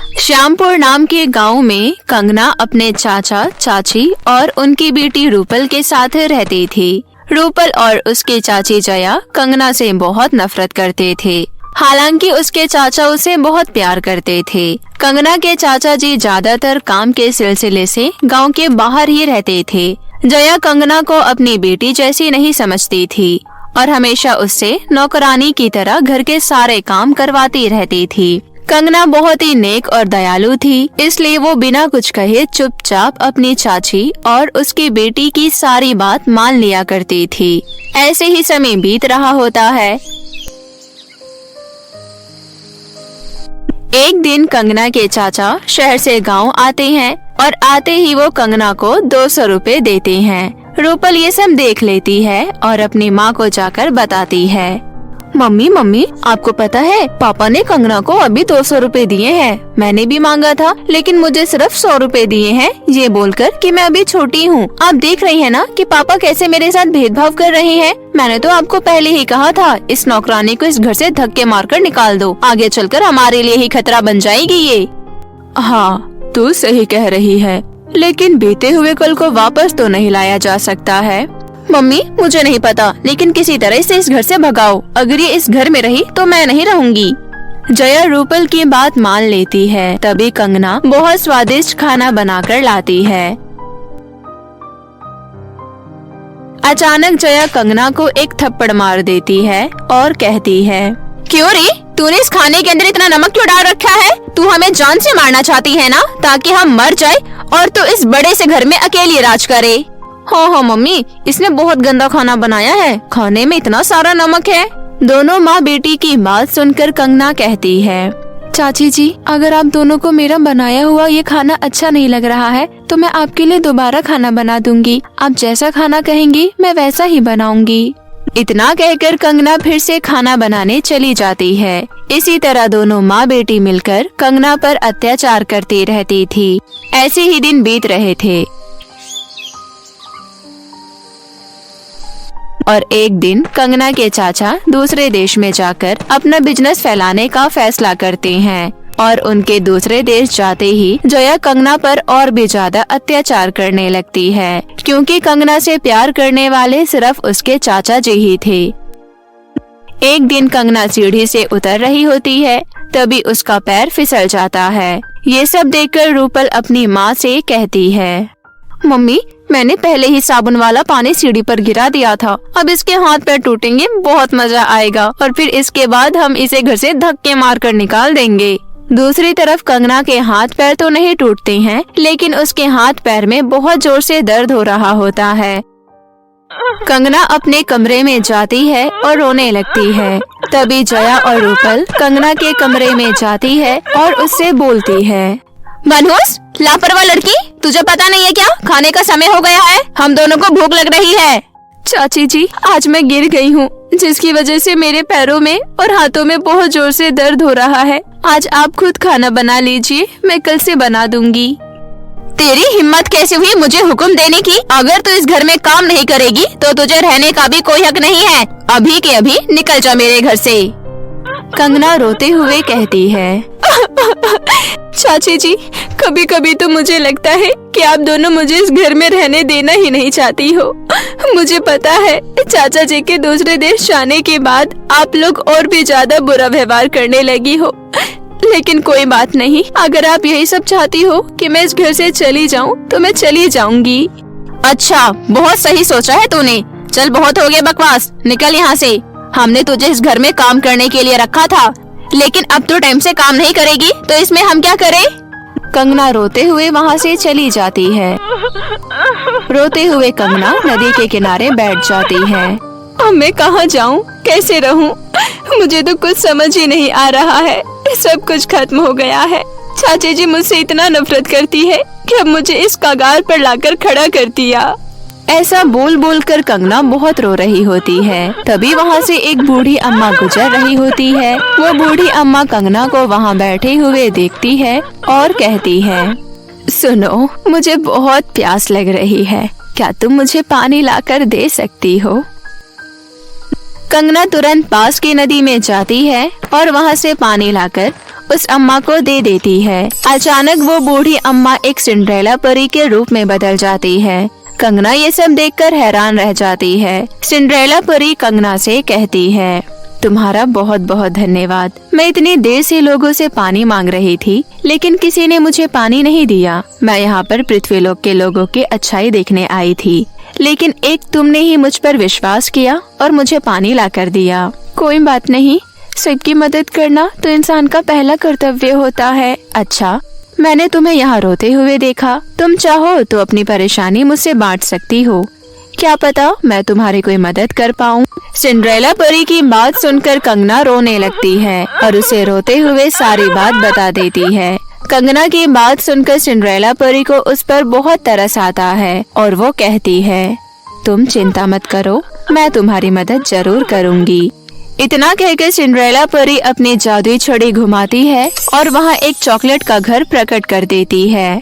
श्यामपुर नाम के गांव में कंगना अपने चाचा चाची और उनकी बेटी रूपल के साथ रहती थी। रूपल और उसकी चाची जया कंगना से बहुत नफरत करते थे। हालांकि उसके चाचा उसे बहुत प्यार करते थे। कंगना के चाचा जी ज्यादातर काम के सिलसिले से गांव के बाहर ही रहते थे। जया कंगना को अपनी बेटी जैसी नहीं समझती थी और हमेशा उससे नौकरानी की तरह घर के सारे काम करवाती रहती थी। कंगना बहुत ही नेक और दयालु थी, इसलिए वो बिना कुछ कहे चुपचाप अपनी चाची और उसकी बेटी की सारी बात मान लिया करती थी। ऐसे ही समय बीत रहा होता है। एक दिन कंगना के चाचा शहर से गांव आते हैं और आते ही वो कंगना को 200 रुपए देते हैं। रूपल ये सब देख लेती है और अपनी माँ को जाकर बताती है। मम्मी आपको पता है पापा ने कंगना को अभी 200 रुपए दिए हैं। मैंने भी मांगा था लेकिन मुझे सिर्फ 100 रुपए दिए हैं, ये बोलकर कि मैं अभी छोटी हूँ। आप देख रही हैं ना कि पापा कैसे मेरे साथ भेदभाव कर रहे हैं। मैंने तो आपको पहले ही कहा था इस नौकरानी को इस घर से धक्के मारकर निकाल दो, आगे चलकर हमारे लिए ही खतरा बन जाएगी ये। हाँ तू सही कह रही है, लेकिन बीते हुए कल को वापस तो नहीं लाया जा सकता है। मम्मी मुझे नहीं पता, लेकिन किसी तरह इसे इस घर से भगाओ। अगर ये इस घर में रही तो मैं नहीं रहूंगी। जया रूपल की बात मान लेती है। तभी कंगना बहुत स्वादिष्ट खाना बनाकर लाती है। अचानक जया कंगना को एक थप्पड़ मार देती है और कहती है, क्यों रे, तूने इस खाने के अंदर इतना नमक क्यों डाल रखा है? तू हमें जान से मारना चाहती है ना, ताकि हम मर जाए और तू इस बड़े से घर में अकेली राज करे। हाँ मम्मी, इसने बहुत गंदा खाना बनाया है, खाने में इतना सारा नमक है। दोनों माँ बेटी की बात सुनकर कंगना कहती है, चाची जी अगर आप दोनों को मेरा बनाया हुआ ये खाना अच्छा नहीं लग रहा है तो मैं आपके लिए दोबारा खाना बना दूंगी। आप जैसा खाना कहेंगी मैं वैसा ही बनाऊंगी। इतना कहकर कंगना फिर से खाना बनाने चली जाती है। इसी तरह दोनों माँ बेटी मिलकर कंगना पर अत्याचार करती रहती थी। ऐसे ही दिन बीत रहे थे और एक दिन कंगना के चाचा दूसरे देश में जाकर अपना बिजनेस फैलाने का फैसला करते हैं और उनके दूसरे देश जाते ही जया कंगना पर और भी ज्यादा अत्याचार करने लगती है, क्योंकि कंगना से प्यार करने वाले सिर्फ उसके चाचा जी ही थे। एक दिन कंगना सीढ़ी से उतर रही होती है, तभी उसका पैर फिसल जाता है। ये सब देखकर रूपल अपनी माँ से कहती है, मम्मी मैंने पहले ही साबुन वाला पानी सीढ़ी पर गिरा दिया था, अब इसके हाथ पैर टूटेंगे, बहुत मजा आएगा और फिर इसके बाद हम इसे घर से धक्के मारकर निकाल देंगे। दूसरी तरफ कंगना के हाथ पैर तो नहीं टूटते हैं, लेकिन उसके हाथ पैर में बहुत जोर से दर्द हो रहा होता है। कंगना अपने कमरे में जाती है और रोने लगती है। तभी जया और रूपल कंगना के कमरे में जाती है और उससे बोलती है, मनहूस लापरवाह लड़की, तुझे पता नहीं है क्या, खाने का समय हो गया है, हम दोनों को भूख लग रही है। चाची जी आज मैं गिर गई हूँ, जिसकी वजह से मेरे पैरों में और हाथों में बहुत जोर से दर्द हो रहा है। आज आप खुद खाना बना लीजिए, मैं कल से बना दूंगी। तेरी हिम्मत कैसे हुई मुझे हुक्म देने की? अगर तू इस घर में काम नहीं करेगी तो तुझे रहने का भी कोई हक नहीं है। अभी के अभी निकल जा मेरे घर से। कंगना रोते हुए कहती है, चाची जी कभी कभी तो मुझे लगता है कि आप दोनों मुझे इस घर में रहने देना ही नहीं चाहती हो। मुझे पता है चाचा जी के दूसरे देश जाने के बाद आप लोग और भी ज्यादा बुरा व्यवहार करने लगी हो, लेकिन कोई बात नहीं, अगर आप यही सब चाहती हो कि मैं इस घर से चली जाऊं तो मैं चली जाऊंगी। अच्छा बहुत सही सोचा है तूने, चल बहुत हो गया बकवास, निकल यहाँ से। हमने तुझे इस घर में काम करने के लिए रखा था, लेकिन अब तू टाइम से काम नहीं करेगी तो इसमें हम क्या करें? कंगना रोते हुए वहाँ से चली जाती है। रोते हुए कंगना नदी के किनारे बैठ जाती है। अब मैं कहाँ जाऊँ, कैसे रहूँ? मुझे तो कुछ समझ ही नहीं आ रहा है, सब कुछ खत्म हो गया है। चाची जी मुझसे इतना नफरत करती है कि अब मुझे इस कगार पर लाकर खड़ा कर दिया। ऐसा बोल बोल कर कंगना बहुत रो रही होती है। तभी वहाँ से एक बूढ़ी अम्मा गुजर रही होती है। वो बूढ़ी अम्मा कंगना को वहाँ बैठे हुए देखती है और कहती है, सुनो मुझे बहुत प्यास लग रही है, क्या तुम मुझे पानी लाकर दे सकती हो? कंगना तुरंत पास की नदी में जाती है और वहाँ से पानी लाकर उस अम्मा को दे देती है। अचानक वो बूढ़ी अम्मा एक सिंड्रेला परी के रूप में बदल जाती है। कंगना ये सब देखकर हैरान रह जाती है। सिंड्रेला परी कंगना से कहती है, तुम्हारा बहुत बहुत धन्यवाद। मैं इतनी देर से लोगों से पानी मांग रही थी, लेकिन किसी ने मुझे पानी नहीं दिया। मैं यहाँ पर पृथ्वीलोक के लोगों की अच्छाई देखने आई थी, लेकिन एक तुमने ही मुझ पर विश्वास किया और मुझे पानी लाकर दिया। कोई बात नहीं, सबकी मदद करना तो इंसान का पहला कर्तव्य होता है। अच्छा, मैंने तुम्हें यहाँ रोते हुए देखा। तुम चाहो तो अपनी परेशानी मुझसे बांट सकती हो। क्या पता मैं तुम्हारी कोई मदद कर पाऊँ। सिंड्रेला परी की बात सुनकर कंगना रोने लगती है और उसे रोते हुए सारी बात बता देती है। कंगना की बात सुनकर सिंड्रेला परी को उस पर बहुत तरस आता है और वो कहती है, तुम चिंता मत करो, मैं तुम्हारी मदद जरूर करूँगी। इतना कहकर सिंड्रेला परी अपनी जादुई छड़ी घुमाती है और वहाँ एक चॉकलेट का घर प्रकट कर देती है।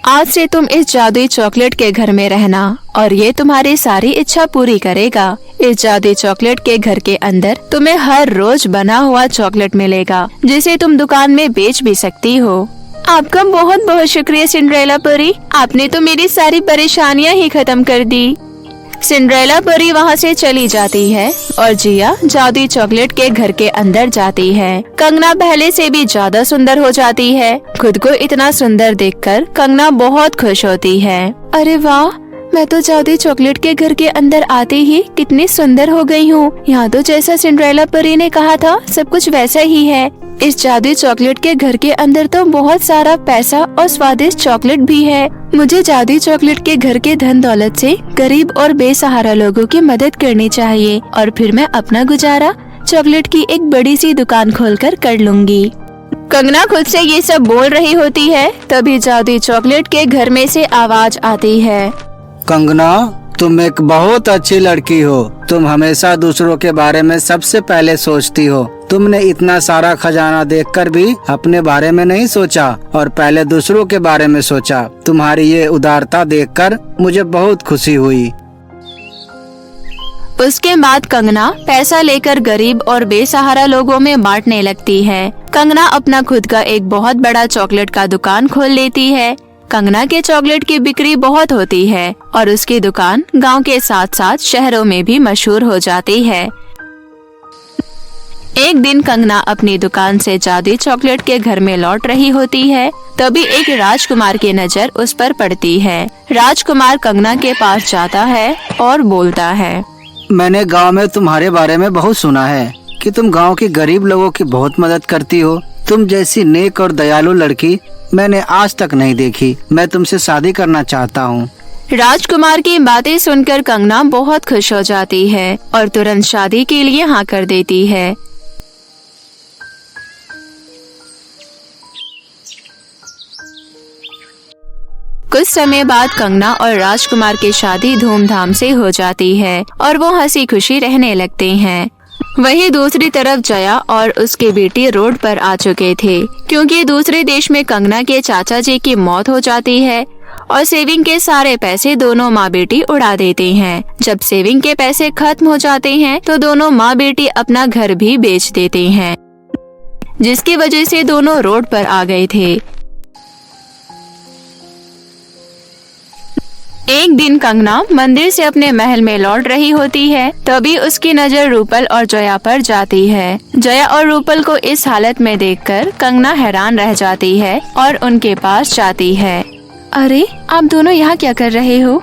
आज से तुम इस जादुई चॉकलेट के घर में रहना और ये तुम्हारी सारी इच्छा पूरी करेगा। इस जादुई चॉकलेट के घर के अंदर तुम्हें हर रोज बना हुआ चॉकलेट मिलेगा, जिसे तुम दुकान में बेच भी सकती हो। आपका बहुत बहुत शुक्रिया सिंड्रेला परी, आपने तो मेरी सारी परेशानियाँ ही खत्म कर दी। सिंड्रेला परी वहाँ से चली जाती है और जिया जादुई चॉकलेट के घर के अंदर जाती है। कंगना पहले से भी ज्यादा सुंदर हो जाती है। खुद को इतना सुंदर देखकर कंगना बहुत खुश होती है। अरे वाह, मैं तो जादुई चॉकलेट के घर के अंदर आते ही कितनी सुंदर हो गई हूँ। यहाँ तो जैसा सिंड्रेला परी ने कहा था सब कुछ वैसा ही है। इस जादुई चॉकलेट के घर के अंदर तो बहुत सारा पैसा और स्वादिष्ट चॉकलेट भी है। मुझे जादुई चॉकलेट के घर के धन दौलत से गरीब और बेसहारा लोगों की मदद करनी चाहिए और फिर मैं अपना गुजारा चॉकलेट की एक बड़ी सी दुकान खोलकर कर लूंगी। कंगना खुद से ये सब बोल रही होती है, तभी जादुई चॉकलेट के घर में से आवाज आती है, कंगना, तुम एक बहुत अच्छी लड़की हो। तुम हमेशा दूसरों के बारे में सबसे पहले सोचती हो। तुमने इतना सारा खजाना देखकर भी अपने बारे में नहीं सोचा और पहले दूसरों के बारे में सोचा। तुम्हारी ये उदारता देखकर मुझे बहुत खुशी हुई। उसके बाद कंगना पैसा लेकर गरीब और बेसहारा लोगों में बांटने लगती है। कंगना अपना खुद का एक बहुत बड़ा चॉकलेट का दुकान खोल लेती है। कंगना के चॉकलेट की बिक्री बहुत होती है और उसकी दुकान गांव के साथ साथ शहरों में भी मशहूर हो जाती है। एक दिन कंगना अपनी दुकान से जादुई चॉकलेट के घर में लौट रही होती है, तभी एक राजकुमार की नजर उस पर पड़ती है। राजकुमार कंगना के पास जाता है और बोलता है, मैंने गांव में तुम्हारे बारे में बहुत सुना है कि तुम गांव के गरीब लोगों की बहुत मदद करती हो। तुम जैसी नेक और दयालु लड़की मैंने आज तक नहीं देखी। मैं तुमसे शादी करना चाहता हूँ। राजकुमार की बातें सुनकर कंगना बहुत खुश हो जाती है और तुरंत शादी के लिए हाँ कर देती है। कुछ समय बाद कंगना और राजकुमार की शादी धूमधाम से हो जाती है और वो हंसी खुशी रहने लगते हैं। वहीं दूसरी तरफ जया और उसकी बेटी रोड पर आ चुके थे, क्योंकि दूसरे देश में कंगना के चाचा जी की मौत हो जाती है और सेविंग के सारे पैसे दोनों माँ बेटी उड़ा देते हैं। जब सेविंग के पैसे खत्म हो जाते हैं तो दोनों माँ बेटी अपना घर भी बेच देते हैं, जिसकी वजह से दोनों रोड पर आ गए थे। एक दिन कंगना मंदिर से अपने महल में लौट रही होती है, तभी उसकी नजर रूपल और जया पर जाती है। जया और रूपल को इस हालत में देखकर कंगना हैरान रह जाती है और उनके पास जाती है। अरे, आप दोनों यहाँ क्या कर रहे हो?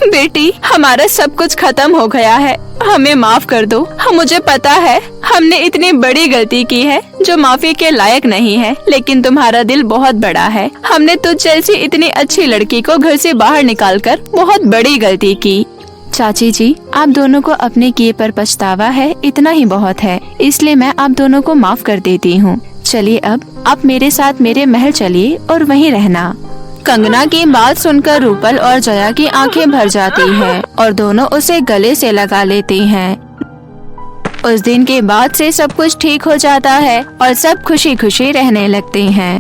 बेटी, हमारा सब कुछ खत्म हो गया है, हमें माफ कर दो। मुझे पता है हमने इतनी बड़ी गलती की है जो माफी के लायक नहीं है, लेकिन तुम्हारा दिल बहुत बड़ा है। हमने तुझ जैसी इतनी अच्छी लड़की को घर से बाहर निकालकर बहुत बड़ी गलती की। चाची जी, आप दोनों को अपने किए पर पछतावा है, इतना ही बहुत है, इसलिए मैं आप दोनों को माफ कर देती हूँ। चलिए अब आप मेरे साथ मेरे महल चलिए और वहीं रहना। कंगना की बात सुनकर रूपल और जया की आंखें भर जाती हैं और दोनों उसे गले से लगा लेती हैं। उस दिन के बाद से सब कुछ ठीक हो जाता है और सब खुशी खुशी रहने लगते हैं।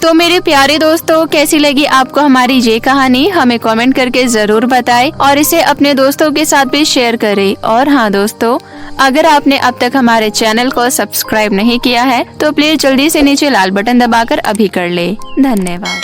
तो मेरे प्यारे दोस्तों, कैसी लगी आपको हमारी ये कहानी? हमें कमेंट करके जरूर बताएं और इसे अपने दोस्तों के साथ भी शेयर करें। और हाँ दोस्तों, अगर आपने अब तक हमारे चैनल को सब्सक्राइब नहीं किया है तो प्लीज जल्दी से नीचे लाल बटन दबाकर अभी कर ले। धन्यवाद।